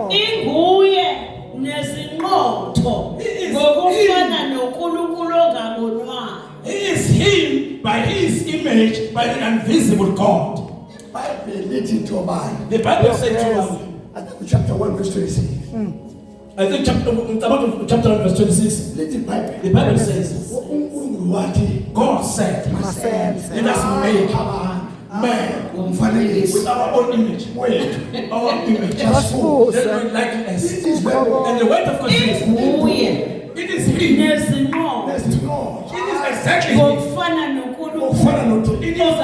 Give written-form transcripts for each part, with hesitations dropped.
Inguye nezinqotho ngokufana noNkulunkulu ongabonwayo. He is him by his image, by the invisible God. The Bible says to I think chapter 1 verse 26. I think chapter 1 verse 26. The Bible says, God said, let us make man with our own image. Our image. That we likeness. And the word of God says, it is him. It is exactly him. It is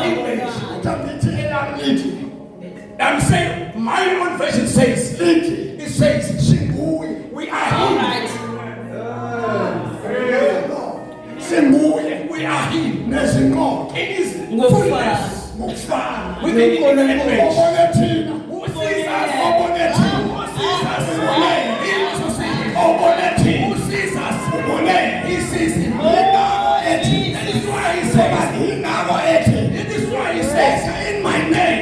image. I'm saying, my own version says, it says, we are him. We are him. It is fullness. Within the image. Who sees us? Who sees us? He sees him. That is why he says, it is why he says, in my name.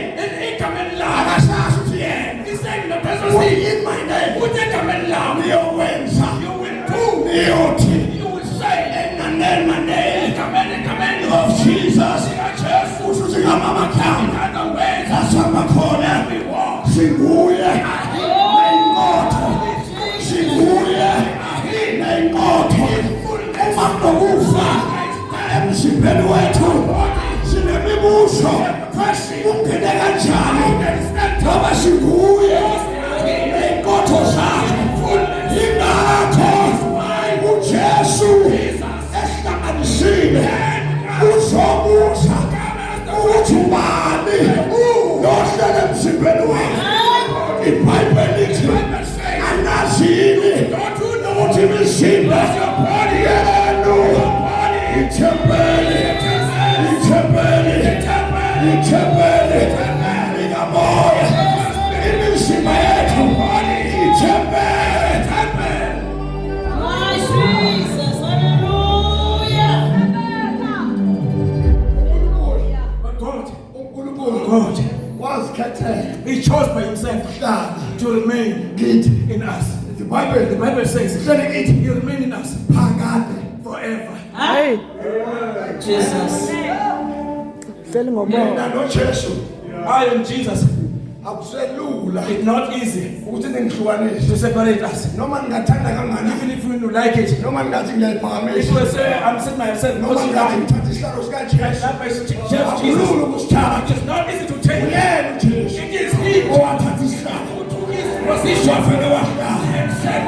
He said, the person say, in my name. You will do. You will say, in the name of Jesus. He chose by himself to remain in us. The Bible says, he remain in us forever. Jesus. I am Jesus. It's not easy to separate us. Even if you like it. If you say, I'm setting myself, it is not easy to take. It is he who took his position and said,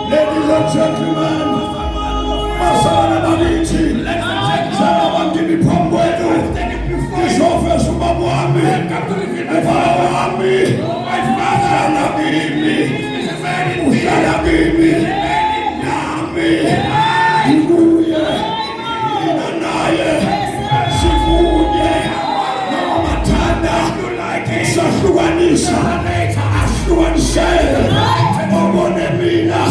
Ladies and gentlemen, Masana Babiti, Sana Bangini Pongwedu, this office of Babwami, Babwami, Sana Bibi, Usana Bibi, Nami, Ibuye, Inanaye, Sifuye, Namatanda, Sashuanisa, Ashuanshe, Obonemina,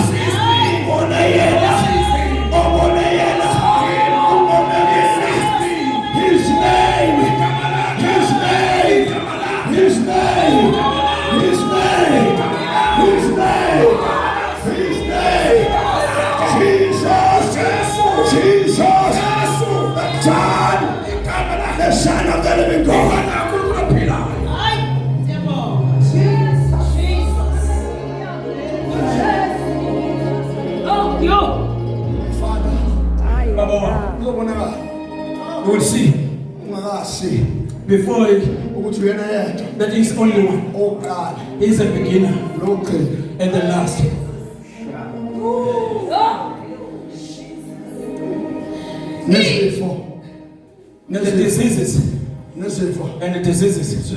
the Son of the living God. You will see before that he is only one. Oh God, he is a beginner and the last. And the diseases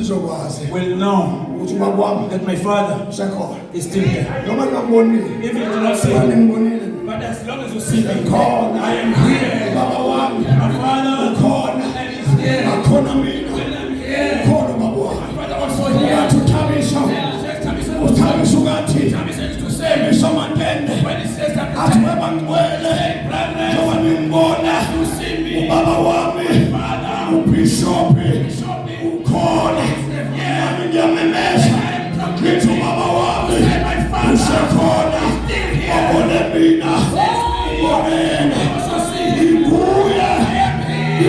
will know uthi ubaba wami that my father usekhona is still here. noma ngakubonile If you do not see him, ngibonile but as long as you see me, khona I am here. baba wami My father khona and is here. akhona mina And I'm here. khona baba wami My father also here. uyathi uthabisa uthabisa ukathi Thamisa is to say, ebisa mantende when he says that athi weba ngcwele njengoba nimbona you see me, ubaba wami Father, ubhishopi show me ukhona nami ngiyamemeza ngithi ubaba wami usekhona wabone mina wabone yena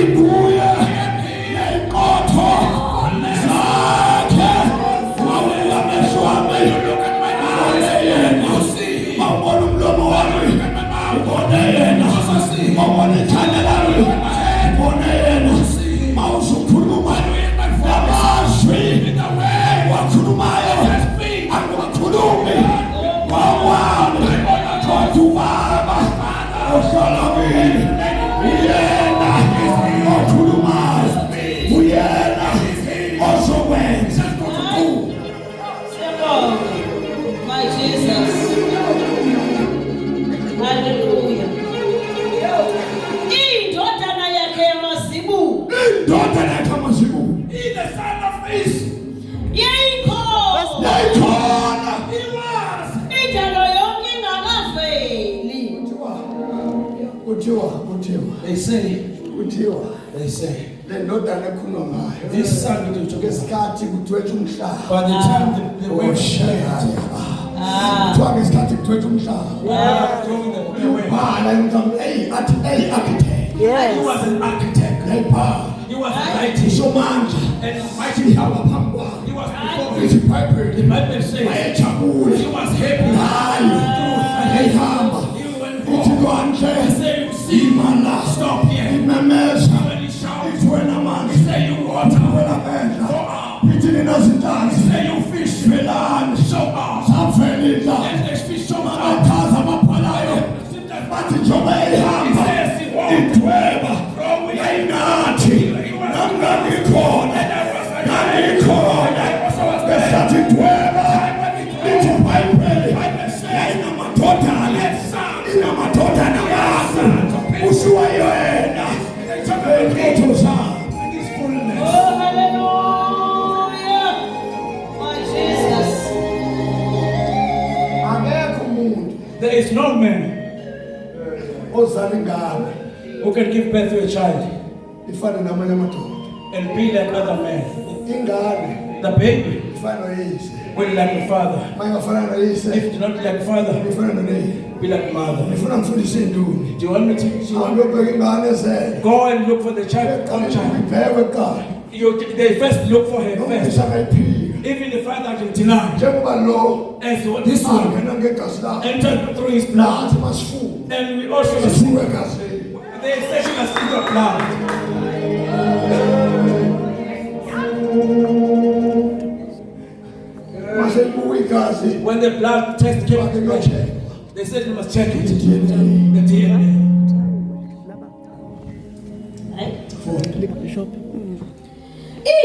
iguye ney'nkotho zakhe wawela amehlo wami ubone yena wawubona umlomo wami ubone yena wawubona ikhanda lami ubone yena mawusukhuluma namazwi wakhulumayo angiwakhulumi wawami kodwa ubaba ohlala kimi uyena okhulumayo uyena ozokwenza My Jesus. Hallelujah. Indodana yakhe yamasibu indodana yakhe amasibu he the son of peace. yayikhona yayikhona injalo yonke ingakaveli. kuthiwa They say, le ndodana ekhuluma ngayo this son that you took us. ngesikhathi kudwetshwa umhlaba By the time the way kuthiwa ngesikhathi kudwetshwa umhlaba throwing the away, bhala athi architect he was an architect. yayibhala He was mighty isomandla and mighty. ihamba phambi kwakhe He was before ithi him. The ibhayibheli Bible says wayejabule he was happy. hayi yayihamba He went ithi forward. kwandle He said, you see, imana stop here. imemeza When he shouted, ithi wena he manzi said, you water, wena mendla go out. ithi nina zintanzi He said, you fish, velani show out. safelidla Let the fish show out. abachaza abaphalayo bathi njengoba ehamba idweba yayinathi nangangikhona ngesikhathi idweba lithi ibhayibheli yayinamadodana inamadodana wakhe ushiwa yena ey'nkotho zakhe Oh, hallelujah. My Jesus. akekho umuntu There is no man ozala ingane who can give birth to a child ifane namanye amadoda and be like other men. ingane The baby ifana noyise will like the father. uma ingafana noyise If you do not be like father, ifana noneyise be like mother. ngifuna ngifundise induni Do you want me to teach you? angiyobheka ingane ezele Go and look for the child, one child. ibhekwe kuqala They first look for her noma first. isakayiphika Even the father can deny. njengoba lo As this one angena ngegazi lakhe entered through his blood. nathi masifuke And we also sifuke egazini they say she must eat of blood. mase libuka igazi When the blood test came bake back, kuyocheckwa they said you must check it. i-DNA The DNA.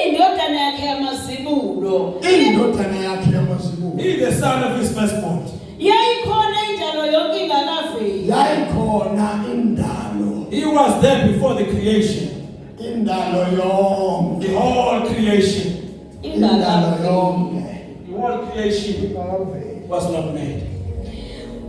Indodana yakhe yamazibulo indodana yakhe yamazibuko He the son of his firstborn. yayikhona injalo yonke ingakaveli. yayikhona indalo He was there before the creation. indalo yonke The whole creation. indalo Ingakaveli. yonke The whole creation ingakaveli was not made.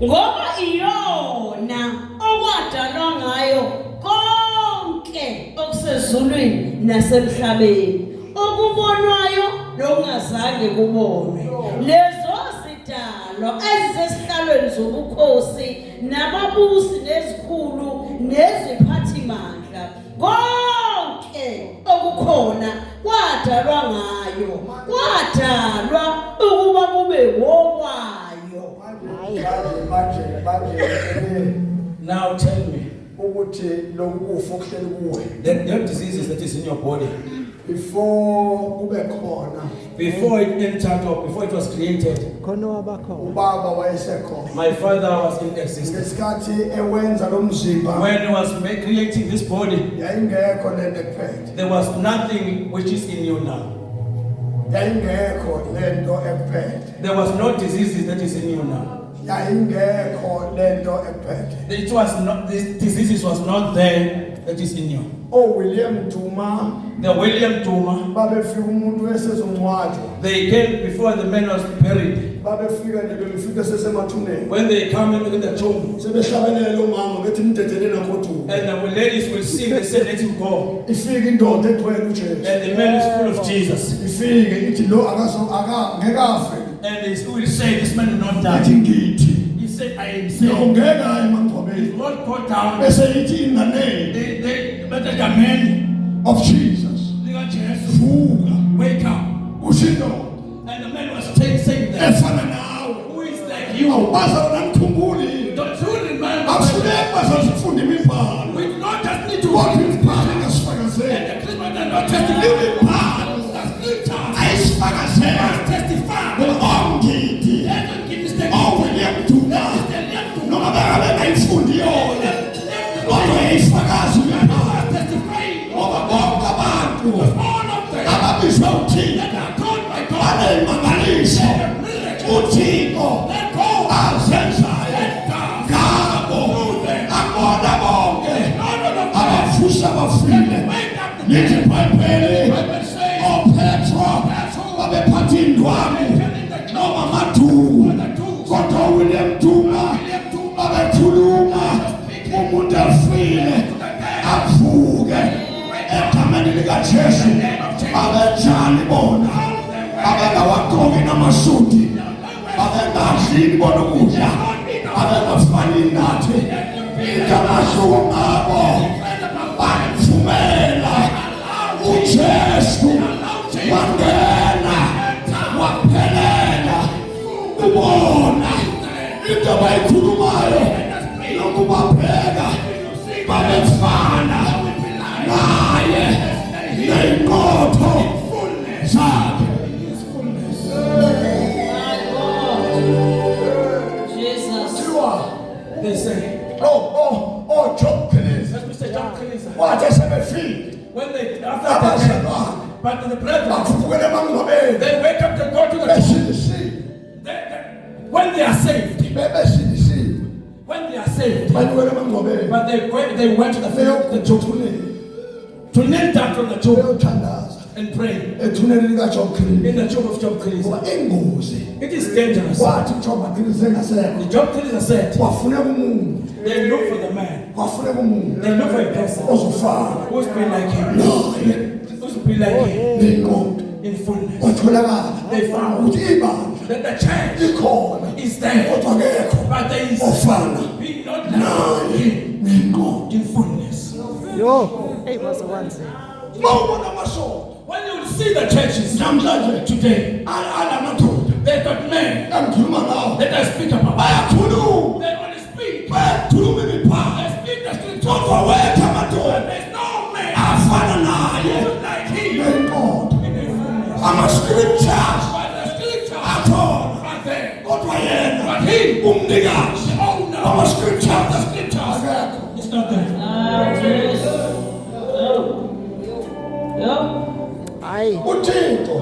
Ngoba iyona okwadalwa ngayo konke okusezulwini nasemhlabeni, okubonwayo nokungazange kubonwe. Lezo zidalwa ezisesihlalweni zobukhosi nababusi nezikhulu neziphathimandla, konke okukhona kwadalwa ngayo, kwadalwa ukuba kube wokwayo. manje Now tell me, ukuthi lokufa okuhleli kuwe that diseases that is in your body, before kube khona before it entered or before it was created, ubaba wayesekhona my father was in existence. ngesikhathi ewenza lo mzimba When he was creating this body, yayingekho lento ekuphethe there was nothing which is in you now. yayingekho lento ekuphethe There was no diseases that is in you now. yayingekho lento ekuphethe It was not, this diseases was not there that is in you. William Duma The William Tuma, babefika umuntu esezongcwatshwa they came before the man was buried. babefika nje befika sesemathuneni When they come in the tomb, sebehlabelela umama bethi mdedele nakoduma and the ladies will sing, they say, let him go. ifika indoda egcwele uJesu And the man is full of Jesus. ifike ithi lo ngekafe And they will say, this man will not ithi die. ngithi He said, I am lo saved. ngeka emangcwabeni He won't go down. bese ithi in the name But the man, of Jesus vuka wake up. ushindo And the man was saying that, efana nawe who is like you? awubaza namkhumbuli Don't you remember? akufuneki bazosifunda imibhalo We do not just need to kodwa walk in imibhalo ingasifakazeli and the Christmas does not testify. imibhalo The scripture ayisifakazeli must testify. ongidi Let them give mistake. William Duma noma bengabe bayifundi yona kodwa yayifakaza uyabhala Testifying. ngoba bonke abantu All of them ababizwa uthixo that are called by God. baneyimangaliso uthixo Let go. azenzayo ngabo akubona bonke abafusa bafile lithi ibhayibheli oPetro babephatha indwangu noma amaduku kodwa uWilliam Duma babekhuluma umuntu afile avuke egameni likaJesu abenjani bona abengawagqoki namasuti abengadlini bona ukudla abengafani nathi ikamahluko ngabo bamvumela uJesu wangena waphelela ubona into abayikhulumayo nokubabheka babefana naye ney'nqotho zakhe. My God. Jesus. Kuthiwa, They say, Job Khiliza that's Mr. John Kalisa. wathi sebefile When they, after the abazalwane but the brethren, bakhuphukela emangcwabeni they wake up to go to the tomb. besilisiwe When they are saved, bebesilisiwe when they are saved, banikwela emangcwabeni but they went to the tomb beyokuthuneni to kneel down from the tomb beyothandaza and pray ethuneni likaJob Khiliza in the tomb of Job Kalisa. ngoba ingozi It is dangerous. wathi uJob Khiliza engasekho The Job Kalisa said, kwafuneka umuntu they look for the man. kwafuneka umuntu They look for a person ozofana who's been like him, naye who's been like him ney'nqondo in fullness. kwatholakala They found ukuthi ibandla that the church likhona is there, kodwa akekho but there is ofana being not like naye him ney'nqondo in fullness. Yo, hey, what's the one thing? ma ubona amasonto When you will see the churches namhlanje today, alamadoda they've got men engikhuluma ngawo that I speak about. bayakhuluma They only speak. bayakhuluma imibhalo They speak the scripture. kodwa wethu amadoda There's no man afana naye like him ney'nqondo in his fullness. ama-scriptures But the scripture akhona are there. kodwa yena But him, umnikazi the owner of ama-scriptures the scriptures, akekho is not there. Jesus. Yo. Aye. uthixo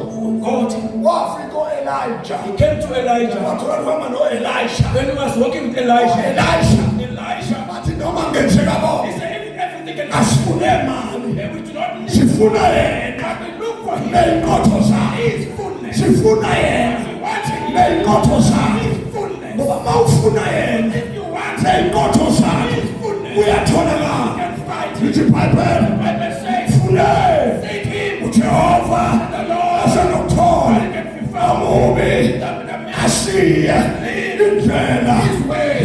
God, wafika u-elija he came to Elijah. wathola kuhamba no-elisha When he was walking with Elijah, Elisha Elijah, bathi noma ngenzeka he bona said, even everything can asifune mali and we do not need sifuna yena but we look for him. ney'nqotho zakhe His fullness. sifuna yena We want him. ney'nqotho zakhe His fullness. ngoba ma ufuna yena If you want him, ney'nqotho zakhe his fullness, uyatholakala you can find him. lithi ibhayibheli Bible says, fune seek him, uJehova the Lord, asenokuthola and can be found. amubi The man asiye indlela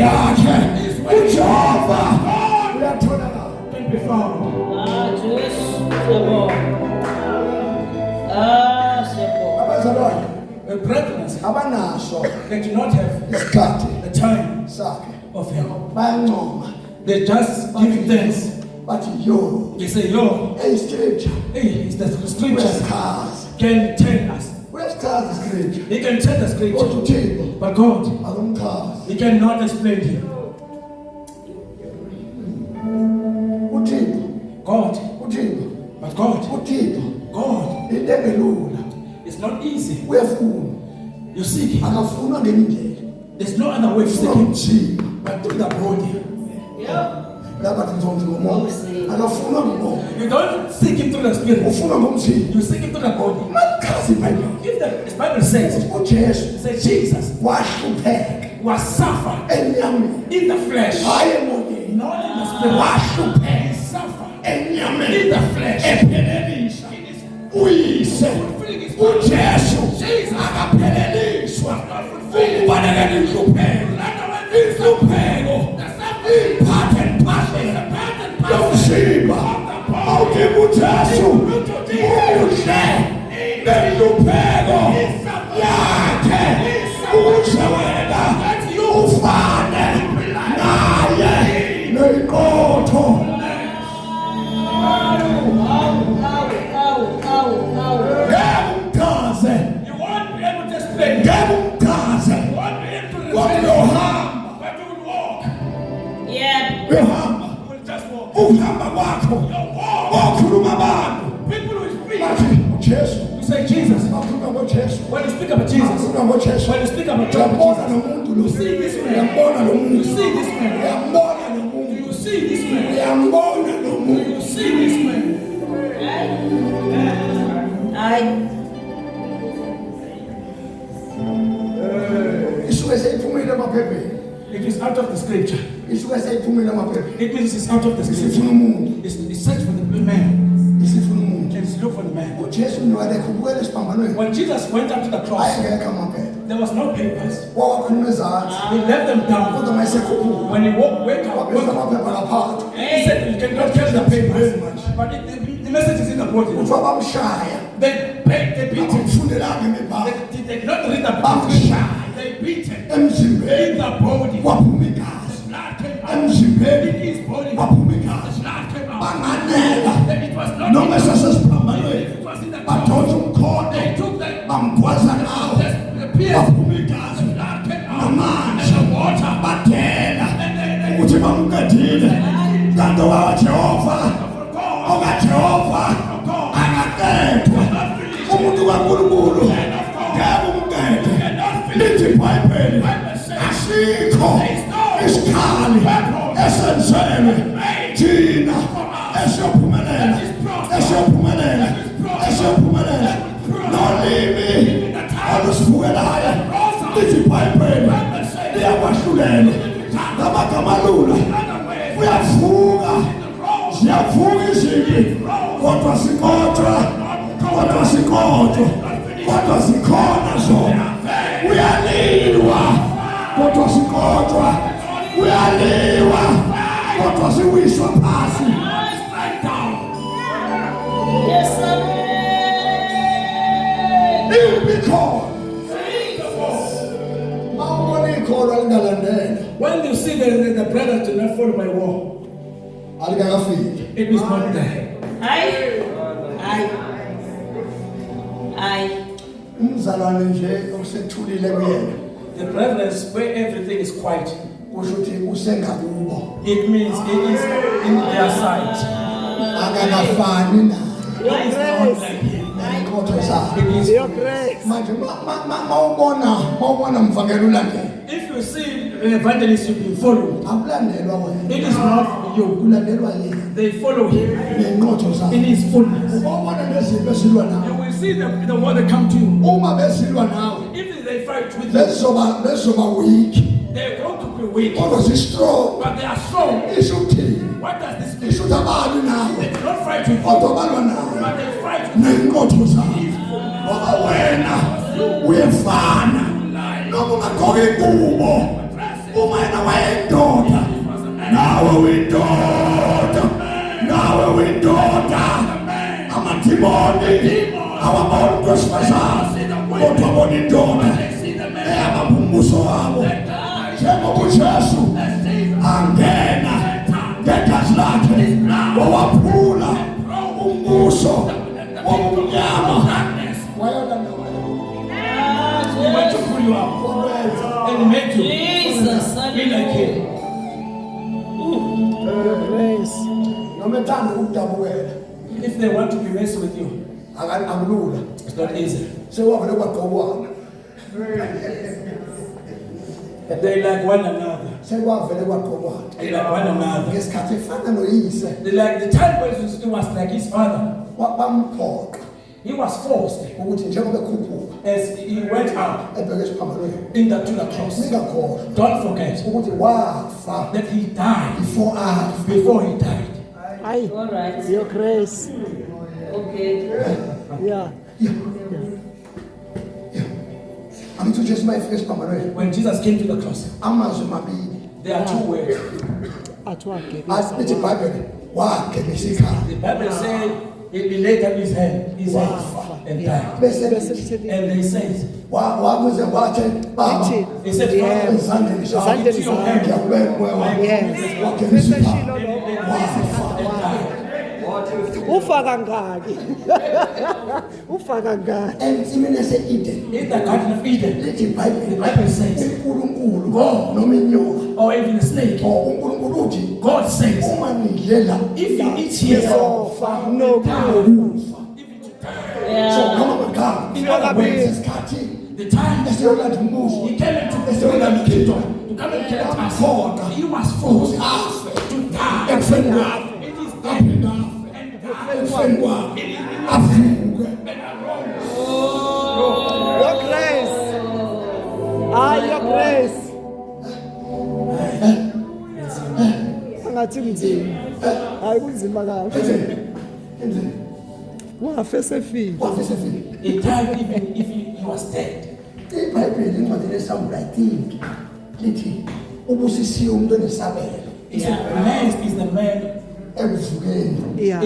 yakhe uJehova uyatholakala can be found. Jesus. Sebo. Sebo. abazalwane The brethren, abanaso they do not have isikhathi the time sakhe of him. bayancoma They just give thanks. bathi yo They say, yo, scripture hey, it's the scriptures uyasichaza can tell us. uyasichaza iscripture He can tell the kodwa scripture, uthixo but God, akumchazi he cannot explain him. uthixo God, uthixo but God, uthixo God into engelula It's not easy. Uyafuna. You seek him. Akafunwa ngendlela. There's no other way to seek Ufuna him umjini. but through the body. Yep. Lapha ngizonke ngomoya. Akafunwa ngomoya. You don't seek him through the spirit. Ufuna ngomjini. You seek him through the body. Makazi Bible. If the Bible says, uJesu it says Jesus wahlupheka was suffered enyameni. in the flesh, Hayi emoyeni. not in the spirit. Wahlupheka He suffered enyameni. in the flesh. Ephelelisa. Uyise. uJesu akapheleliswa ukubonakala inhlupheko. Inhlupheko. Part and parcel. Yomzimba. Awuthi uJesu uhle nenhlupheko yakhe ukuze wena ufane naye neqotho. Ngemkaze. You won't be able to explain. Ngemkaze. You won't be able to Wathi explain. uhamba. But you will walk. Yep. Uhamba. You will just walk. Uhamba kwakho. You walk. Wakhuluma abantu. People will speak. Bathi uJesu. You say Jesus. Bakhuluma ngoJesu. When you speak about Jesus, Bakhuluma ngoJesu. when you speak about Uyambona Jesus, nomuntu lo. you see this man. Uyambona lo You muntu. see this man. Uyambona lo muntu. You see this man. Uyambona lo muntu. You see this man. Isuke seyiphumile emaphepheni. It is out of the scripture. Isuke seyiphumile emaphepheni. It means it's out of the scripture. Isifuna umuntu. It's search for the man. Isifuna umuntu. It's look for the man. uJesu niwalekho ubukele esiphambanweni. When Jesus went up to the cross, Ayengekho amaphepha. there was no papers. Wawakhuluma ezansi. He left them down. Kodwa mayesekhuphuka. When he wake up, Wabeka amaphepha laphansi. he said, you cannot carry the papers. But the message is in the body. Kuthiwa bamshaya. They beat him. Akumfundelanga imibhalo. They did not read the book. Bamshaya. They beat him. Emzimbeni In the body. waphuma igazi. Blood came out. Emzimbeni In his body. waphuma igazi. Blood came out. Banganela. Then it was not. Noma esasesiphambanweni. It was in the Badonsa umkhondo. They took the Bamgwaza ngawo. pierce. Waphuma igazi. Blood came out. Namanzi. And the water. Badela. Ukuthi bamqedile. Kanti waJehova. OkaJehova. Akaqedwa. Umuntu kaNkulunkulu. Ngeke umqede. Lithi iBhayibheli. Asikho isikhali esenzelwe thina esiyophumelela nolimi alusivukelayo. Lithi iBhayibheli liyakwahlulela ngamagama alula. Uyavuka ziyavuka izimpi kodwa zikhona zona. Uyalilwa kodwa zikodwa. Uyaliwa kodwa ziwiswa phansi. Yes, sir. Ikhona mawubona ikhona lingalandela When you see the brothers do not follow by war, alikakafiki. it is not there. Aye. Umzalwane nje osethulile kuyena The brethren, where everything is quiet, kusho ukuthi usengakubo. it means it is in their sight. Akakafani na It is not like him. inkotho zakhe. It is Your grace. Manje mawubona mvangela ulandela. if you see the evangelist you've been following, Akulandelwa wena. it is not you. Kulandelwa yena. They follow him Ngenkotho in zakhe. his fullness. Ubona lezinto esilwa You nawe. will see the word that come to you. Uma besilwa nawe If they fight with you, bezoba weak. they're going to be weak, Kodwa si-strong. but they are strong. Isho ukuthini? What does this mean? Isho ukuthi abalwi nawe. They do not fight with you, Kodwa balwa nawe. but they fight with you. Ngenkotho zakhe. Ngoba wena uyefana. Noma ungagqoke ingubo. Uma yena wayeyindoda. Nawe uyindoda. Amadimoni awabona umuntu wesifazane. Kodwa abona indoda. Eyabamba umbuso wabo. Njengoba uJesu angena ngegazi lakhe wawaphula umbuso wobumnyama. Wayolanda He went to pull you out and he made you Jesus. be like him. Your grace. noma ethanda ukudabukela If they want to be messed with you, akulula. It's not easy. Sewavele kwaqokwana. They like one another. Sewavele kwaqokwana. They like one another. Ngesikhathi efana noyise. They like the time when he was like his father. Bamphoqa He was forced ukuthi njengoba ekhuphuka as he went out ebheke esiphambanweni. to the cross. Ningakhohlwa Don't forget ukuthi wafa that he died before he died. Aye. All right. Your grace. Okay. Yeah. Angithi uJesu mayefika esiphambanweni When Jesus came to the cross, amazwi mabili there are two words. Atwake. asithi iBhayibheli wagebisa ikhaya The Bible says he laid up his hand and died. bese And they said, wabuze wathi baba he said, Yeah. Father, ezandleni zakho into your hand. ngiyakubeka moya wakho Yes. wagebisa Bese ikhaya shilo lo. And died. Ufa kangaki? Ufa kangaki? ensimini yase-Eden In the Garden of Eden, lithi the iBhayibheli Bible says, uNkulunkulu noma inyoka or even a snake, or uNkulunkulu uthi God says, uma nidlela if you eat here, Yofa no. so Yeah. noma magama in other words, isikhathi the time esiyolanda umbuso he came into the kingdom to come and kill us, he was forced to die. ekufeni kwakhe It is aphinde dead. afe And ekufeni kwakhe avuke Your grace. Your grace. Angathi nzima. Hayi kunzima kahle. enzeni Wafe sefile. wafe sefile he died even if he was dead. iBhayibheli incwadi leSamuel I think lithi ubusisiwe umuntu onesabelo He said, blessed is the man ekuvukeni Yeah.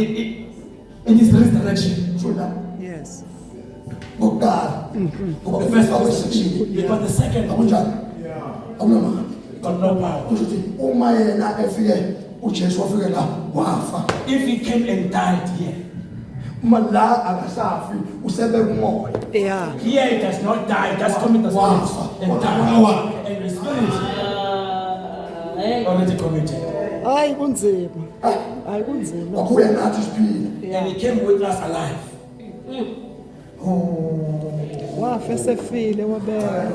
in his resurrection. funda Yes. kokuqala ngoba The first ufika one kwesibili because the second one akunjalo akunamali got no power. kusho ukuthi uma yena efike uJesu wafike la wafa If he came and died here, uma la akasafi usebeka umoya Yeah. here he does not die, just commit the spirit and die. And the spirit Hey. already committed. Hayi kunzima. Hayi kunzima. wabuya nathi siphila And he came with us alive. Wafe sefile wabeka.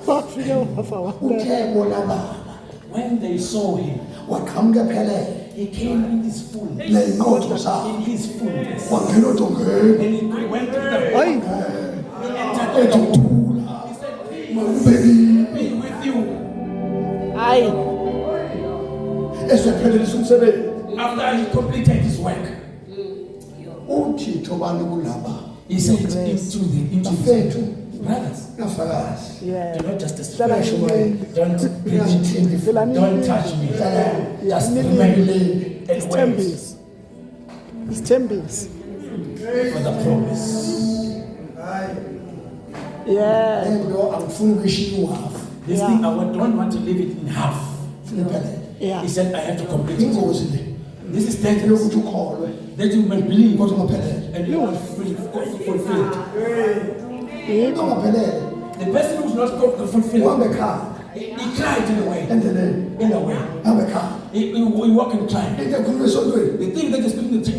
Wafike wafa wabeka. utheko lababa When they saw him, waqhamuka ephelele he came in his fullness. ney'nqotho zakhe In his fullness. wangena odongeni And he went to the Hayi. he entered the door. ethula He said, please ubekile be with you. Hayi. esephelelisa umsebenzi After he completed his work, uthixo bani kulaba he said into the bafethu brothers, ngafakazi Yeah. do not just Hlala splash nje. away. Don't ngiyazithindi Hlala don't nje. touch me. Just Nilinde. remain and wait Isithembiso. Isithembiso. for the promise. Yeah. lento angifuni ukuyishiya uhafu This Yeah. thing, don't want to leave it in half. funa iphelele Yeah. He said, I have to complete it. ingozi le This is dangerous. yokuthi ukholwe That you may believe kodwa ungaphelele and you will fulfill it. Yikho. ungaphelele The person who's not fulfilled, uhambe ekhaya he cried in a way. endleleni In a way. hambe ekhaya He walk and cry. into ekhulunywa esontweni The thing that is speaking to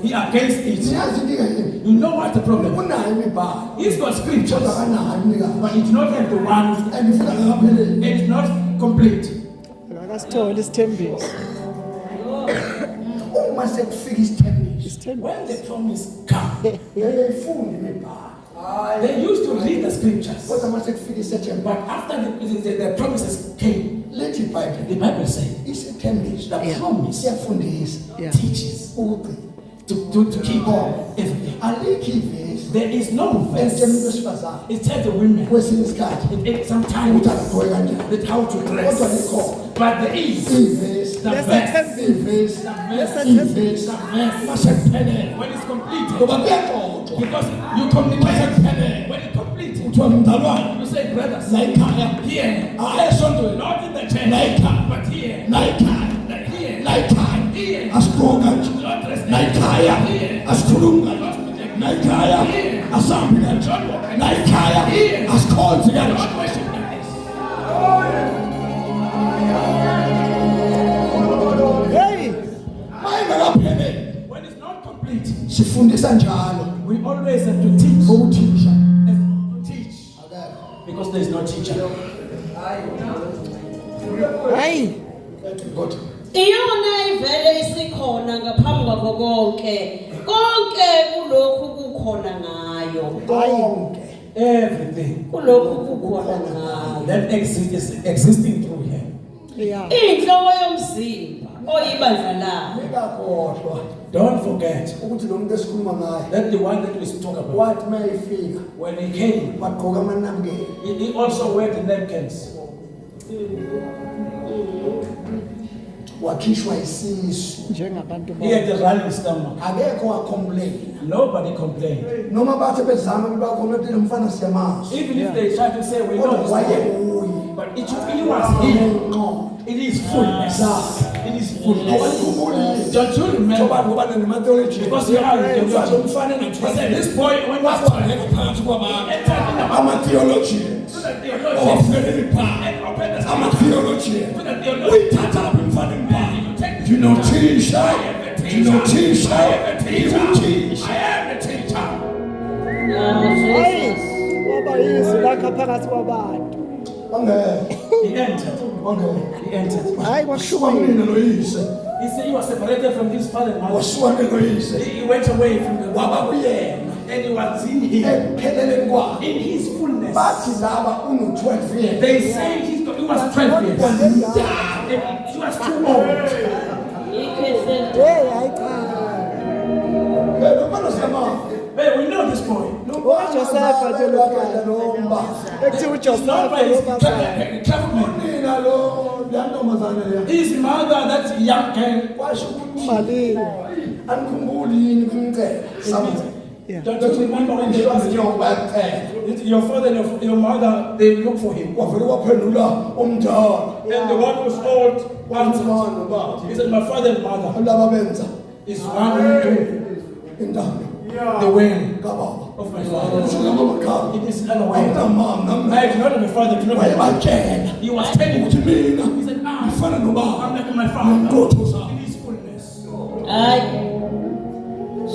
he against it. siyazi inkinga yini You know what's the problem? unayo imibhalo He's got scriptures, kodwa akanayo umnikazi but he did not have the one. and ifuna akaphelele It's not complete. Akasithole isithembiso. uma sekufika isithembiso Isithembiso. When the promise comes, yayifunda imibhalo they used to read the scriptures. kodwa uma sekufika isethembiso But after the promises came, lithi iBhayibheli the Bible says isithembiso the Yeah. promise siyafundisa Yeah. teaches ukugcina to keep on everything. alikho ivesi There is no elitshela umuntu verse. wesifazane It tells the women kwesinye isikhathi sometimes ukuthi akagqoke kanjani that how to kodwa dress. likhona But there is ivesi the There's a verse. temple. ivesi ivesi masekuphelele When it's completed, ngoba kuyaxoxwa because you communicate when it's completed, kuthiwa mdalwane you say, brothers, la ekhaya here, hayi esontweni not in the church, Later. but here, la ekhaya here, la ekhaya here, asigqoka nje not dress la ekhaya asikhulumi kanje not la ekhaya asambi kanje la ekhaya asikhonzi kanje worship like this. Hey. mayengakaphelele When it's not complete, sifundisa njalo We always have to teach. Ukuthisha. To teach. Because there is no teacher. Hayi. Kodwa iyona ivele isikhona ngaphambi kwakho konke kulokhu kukhona ngayo konke Everything kulokhu kukhona ngayo that exists is existing through him. Yeah. inhloko yomzimba oyibandla layo Nikakhohlwa Don't forget ukuthi lo muntu esikhuluma ngaye that the one that we talk about, wathi mayifika when he came, bagqoka amanabukeni he also wore the napkins. wakhishwa isisu Njengabantu He had a running stomach. akekho wacomplain Nobody complained. noma bathe bezama bebakhona ukuthi lo mfana siyamazi Even if they try to say we know kodwa this man, wayewuye but it was him. Nqondo. It is fullness. It is fullness. Awukhumbuli. Don't you remember? Ngoba ngoba nematheology Because you are the theology theologian. umfana He nathwa said, this boy, when he was phakathi kwabantu ama-theologians awapheleli phansi ama-theologians uyithathaphi mfana mpana ndinothisha ndinothisha ndinothisha Hayi. Waba yizwi lakha phakathi kwabantu. He entered. wangena He entered. Hayi washuka kwakushubile. mnina noyise He said he was separated from his father and mother. wasuka noyise He went away from the waba Baba kuyena and he was in him. ekupheleleni kwakhe In his fullness. bathi laba uno-12 years They say he was 12 years. He was too old. ikhehle Hey, hayi cha. lomfana siyamazi Hey, we know this boy. Josefa nje lo mfana. lomba Ekuthiwa Not uJoseph by his lo bazali. clever man. unina lo yantombazane leya His mother, that young girl. washo ukuthi Malini. anikhumbuli yini kumcela samuel Yeah. Don't you remember when they asked njengoba bayacela your father and your mother, they look for him. wavele waphendula omdala And the one who's old answered. umfana nobaba He said, my father and mother laba benza is one who do intando the will kababa of my father. usinamamakhala It is unaware. awunamama I do not have a father, do not have a mother. wayebatshela He was telling ukuthi me, mina he said, ngifana I'm nobaba like my father. nomqotho zami In his fullness. hayi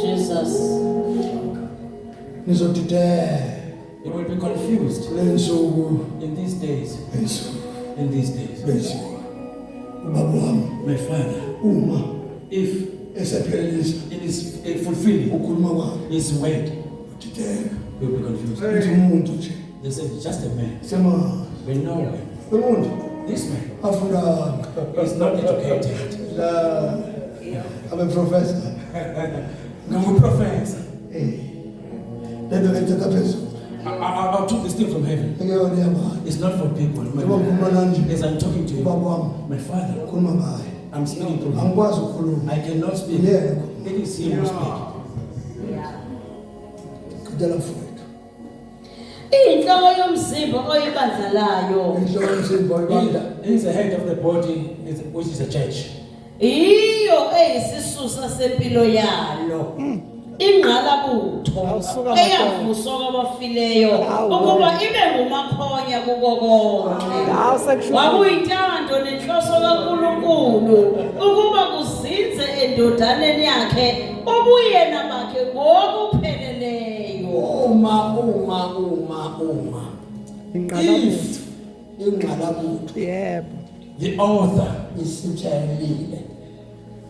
Jesus nizodideka You will be confused le nsuku in these days. lensuku In these days. lensuku ubaba wami My father, uma if esephelelisa it is fulfilling ukhuluma kwami his word, udideka you will be confused. uthi umuntu nje They said, just a man. sema We know him. umuntu This man afundanga is not educated. la abeprofessor No professor. lento letheka phezulu I took this thing from heaven. ekeyona yabantu It's not for people. njengoba ngikhuluma nanje As I'm talking to ubaba you, wami my father, ukhuluma ngaye I'm speaking to him. angikwazi ukukhuluma I cannot speak. Yeah. It is him who speaks. qedela mfowethu inhloko yomzimba oyibandla layo inhloko yomzimba oyibanda He is the head of the body, which is a church. iyo eyisisusa sempilo yalo ingqalabutho Awusuka eyavuswa kwabafileyo ukuba ibe ngumakhonya kuko konke Hawu sekushubile. kwakuyintando nenhloso kaNkulunkulu ukuba kuzinze endodaneni yakhe ubuyena bakhe ngokupheleleyo uma Ingqalabutho. ingqalabutho Yebo. The author isitshayelile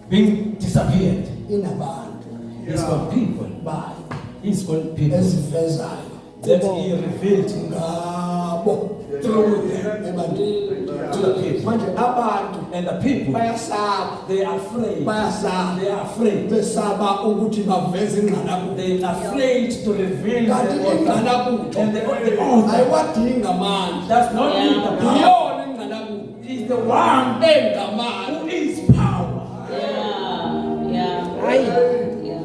being disappeared. inabantu He's got people. bayo He's got people ezivezayo that he revealed ngabo through them ebantwini to the people. manje abantu And the people, bayasaba they are afraid. bayasaba They are afraid. besaba ukuthi baveze ingqalabutho They are afraid to reveal kanti the author. ingqalabutho And the author ayiwadinga amandla does not need the power. iyona ingqalabutho He's the one engamandla who is power. Hayi. yeah.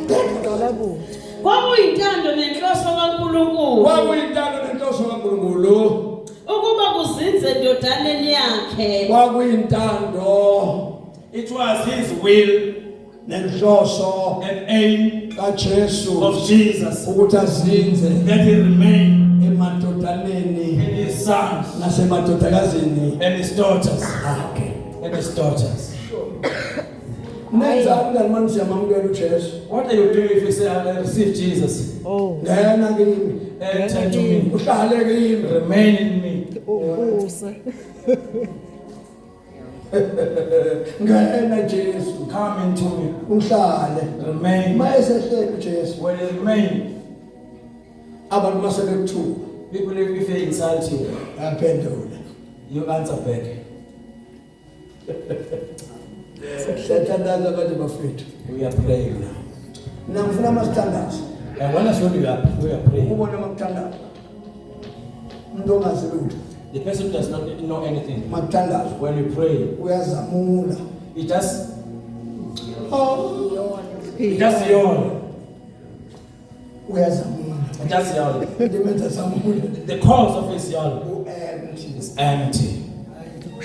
Ingqalabutho. Kwakuyintando nenhloso kaNkulunkulu kwakuyintando nenhloso kaNkulunkulu ukuba kuzinze endodaneni yakhe kwakuyintando It was his will nenhloso and aim kaJesu of Jesus ukuthi azinze that he remain emadodaneni in his sons nasemadodakazini and his daughters. akhe And his daughters. nenza ngani manje siyamamukela uJesu What are you doing if you say, I receive Jesus? Oh, ngena kimi Enter to me. uhlale kimi Remain in me. ubuse. ngena Jesu Come into me. uhlale Remain. mayesehlele uJesu When you remain, abantu masebekuthuka people, if they insult you, aphendule you answer back. siyathandaza abantu bafethu We are praying now. mina ngifuna amasithandazo And when I saw you up, we are praying. ubona amakuthandazo umuntu ongazi lutho The person who does not know anything, makuthandazo when we pray, uyazamula he just yawn. uyazamula He just yawn. ndimenza zamula The cause of his yawn u-empty is empty.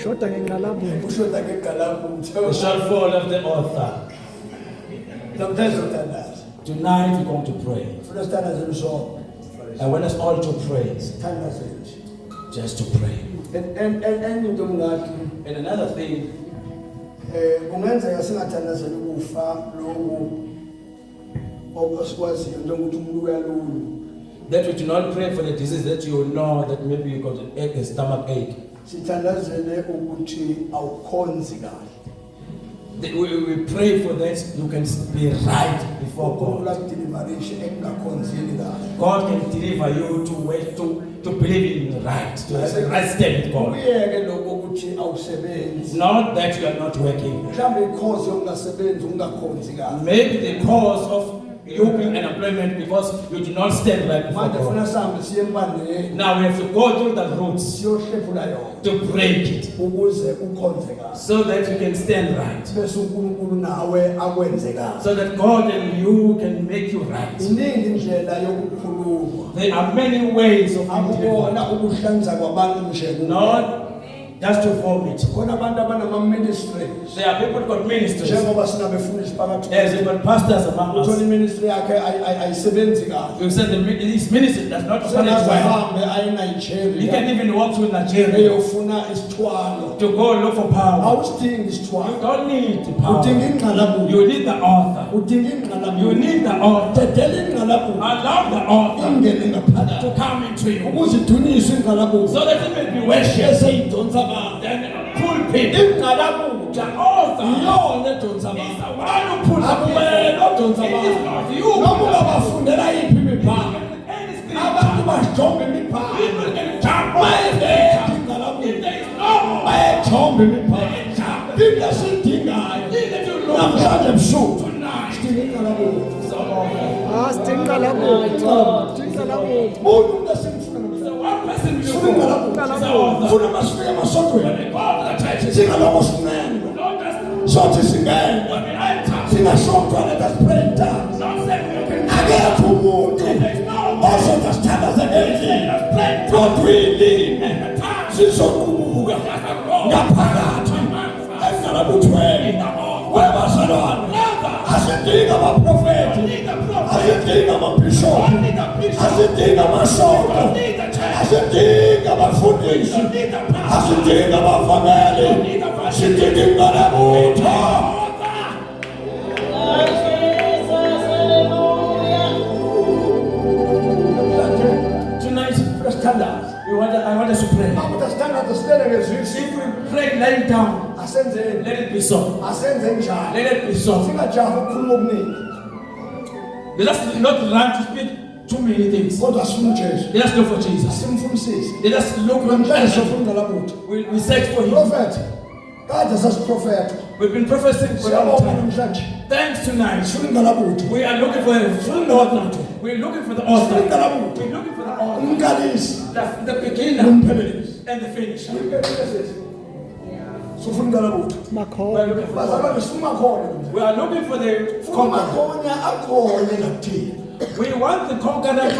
Shoda ngenqalabutho. ushoda ngegalabutho The shortfall of the author. namhlanje uthandaza Tonight we're going to pray. funa sithandaze lusongo I want us all to pray. thandaze nje Just to pray. enye into ngathi And another thing, kungenzeka singathandazeli ukufa lokhu osikwaziyo njengokuthi umuntu uyalulu that we do not pray for the disease that you know that maybe you got a stomach ache. sithandazele ukuthi awukhonzi kahle That we pray for that you can be right before ukula God. deliveration engakhonzini kahle God can deliver you to believe in right, to have a right step with God. uyeke lokho ukuthi awusebenzi It's not that you are not working. mhlawumbe ikhozi yokungasebenzi ungakhonzi kahle Maybe the cause of you being unemployment because you do not stand right before manje funa God. sihambe siye empandeni Now we have to go through the roots siyohlephula yona to break it ukuze ukhonze kahle so that you can stand right. bese uNkulunkulu nawe akwenze kahle So that God and you can make you right. iningi indlela yokukhuluma There are many ways of being delivered. akubona ukuhlanza kwabantu nje Not just to vomit. khona abantu abanama ministries There are people who got ministries. njengoba sinabefundisi phakathi As we've got pastors among uthola us. iministry yakhe ayisebenzi kahle We've said that his ministry does not manage well. senazahambe aye He Nigeria can even walk to Nigeria eyofuna isithwalo to go look for power. awusidingi You isithwalo don't need the udinga power. ingqalabutho You need the author. udinga You ingqalabutho need the author. dedela ingqalabutho Allow the author ingene to ngaphakathi come into you ukuze idunyiswe ingqalabutho so that he may be worshipped. eseyidonsa abantu Then pull people. ingqalabutho The author iyona edonsa is abantu the one who pulls the akuwena people. odonsa It is abantu not you. noma ungabafundela yiphi imibhalo Any abantu spirit. bajonge imibhalo People can jump by bayebeka If ingqalabutho there is no bayejomba imibhalo jump, into esiyidingayo thing that you look namhlanje ebusuku tonight. sidinga ingqalabutho So, Stinqalabutho. Stinqalabutho. bunye umuntu esimfuna the namhlanje one person you sifuna ingqalabutho is the author. funa masifike emasontweni When they go to the churches, singaloko sinqendwa don't just sothi singena when we enter, singasonthwa letasiprenta don't say we can akekho umuntu ozothi asithandazele endlini kodwa uyilini sizoqubuka ngaphakathi engqalabuthweni webazalwane asidinga abaprofethi asidinga amabhishophu asidinga amasonto asidinga abafundisi asidinga abavangeli sidinga ingqalabutho tonight. sithandaze I want us to pray. ukuthi sithandaze silele ngezwisi If we pray lying down, asenzeni let it be so. asenze njalo Let it be so. singajahi ukukhuluma okuningi Let us not run to speak too many things. kodwa sifuna ujesu Let us look for Jesus. simfunisise Let us look namhlanje for sofuna ingqalabutho we search for Him. profethi kade sasiprofetha We've been prophesying for a long siyabonga time. namhlanje Thanks tonight. sifuna ingqalabutho We are looking for the author. We're looking for the sifuna author. ingqalabutho We're looking for the author. umqalisi The beginner nomphelelisi and the finisher. sifuna ingqalabutho Makhona. bazalwane sifuna khona We are looking for the funa conqueror. khona akhona nakuthina We want the conqueror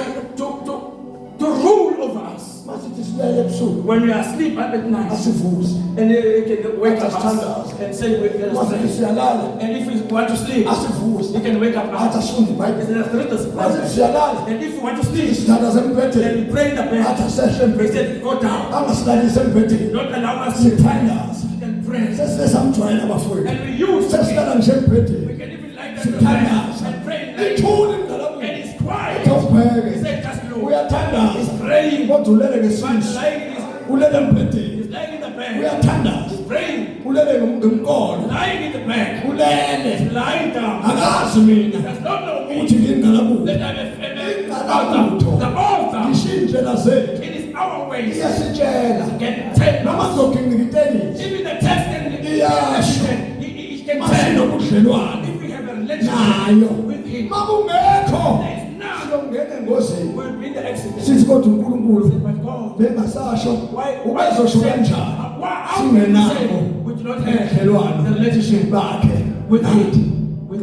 to rule over us. masithi silele ebusuku When we are asleep at night, asivuze and he can wake up us and say, let us masithi pray. siyalala And if we want to sleep, asivuze he can wake up athi us. asifunde ibhayibheli masithi And siyalala if we want to sleep, sithandaze embhedeni then we pray in the athi bed. asehle We embhedeni said, go down. angasilalisi embhedeni Don't allow us to sithandaze and pray. Sesamjwayela abafowethu. And we use Sesilala it. ngisebhedeni. We can even lie down the bed and pray like Ithule ingqalabuzo. and he's quiet. Awubheke. He said, just look. Uyathandaza. He's praying. Kodwa ulele But ngesifiso. lying in his, Ulele embhedeni. he's lying in the bed. Uyathandaza. He's praying. Ulele ngemqolo. Lying in the bed. Ulele. He's lying down. Akazi He mina. does not know me. Uthi ngingqalabuzo. That I'm altar. The altar. Ishindlela zethu. It is our ways. Iyasitshela. Can tell Noma us. zoginqika itenisi. Even the text can Iyasho. he can tell. Masinobudlelwane If we have a relationship nayo. with him, Makungekho. there is none. Siyongena engozini. We'll be in the accident. Sithi kodwa uNkulunkulu But God, bengasasho why ubezosho say- kanjani how can you say singenabo we do not have the ubudlelwano relationship bakhe with nathi. him? With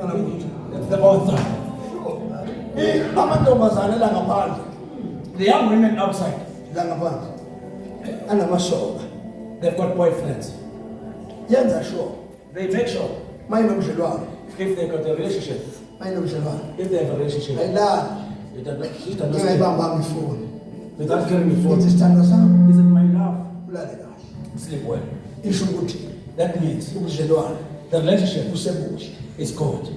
the author. Amantombazane la ngaphandle The young women outside, la ngaphandle anamashoka they've got boyfriends. yenza sure They make sure mayinobudlelwano if they got a relationship, mayinobudlelwano if they have a relationship, ayilali it does not stay. ngingayibambanga ifoni Without caring before. uthi sithando sami Is it my love? ulale kahle Sleep well. isho ukuthi That means ubudlelwano the relationship busebuhle is good.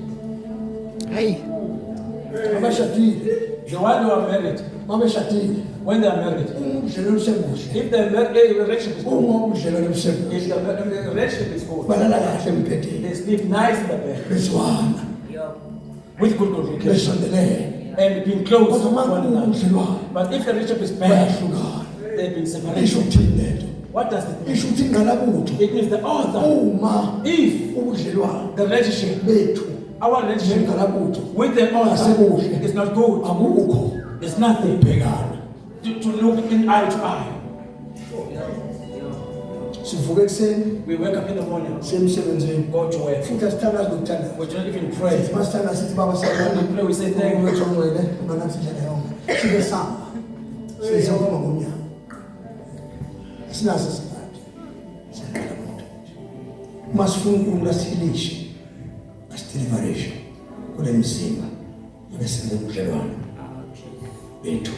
abashadile The one who are married, mabeshadile when they are married, ubudlelwano busebuhle if the relationship is good, uma ubudlelwano busebuhle if the relationship is good, balala kahle embhedeni they sleep nice in the bed bezwana with good communication besondelene and being close to kodwa uma one another. ubudlelwano But if the relationship is bad, bayahlukana they've been isho separated. ukuthini lento What does it mean? isho ukuthi ingqalabutho It means the author, uma if ubudlelwano the relationship, bethu our relationship njengqalabutho with the author Asebuhle. is not good, akukho it's nothing bhekana to look in eye to eye. sivuka ekuseni We wake up in the morning, semsebenzini go to work. futhi asithandazi nokuthandaza We don't even pray. masithandaza sithi baba When we siyabonga pray, we say thank you. wethu ongcwele unganathi indlela yonke sibe samba sizokhoma ngomnyaka sinaso isikhathi siyaqalabuthi uma sifuna uNkulunkulu asihilishe asideliverishe kule mzimba abesenze ubudlelwano bethu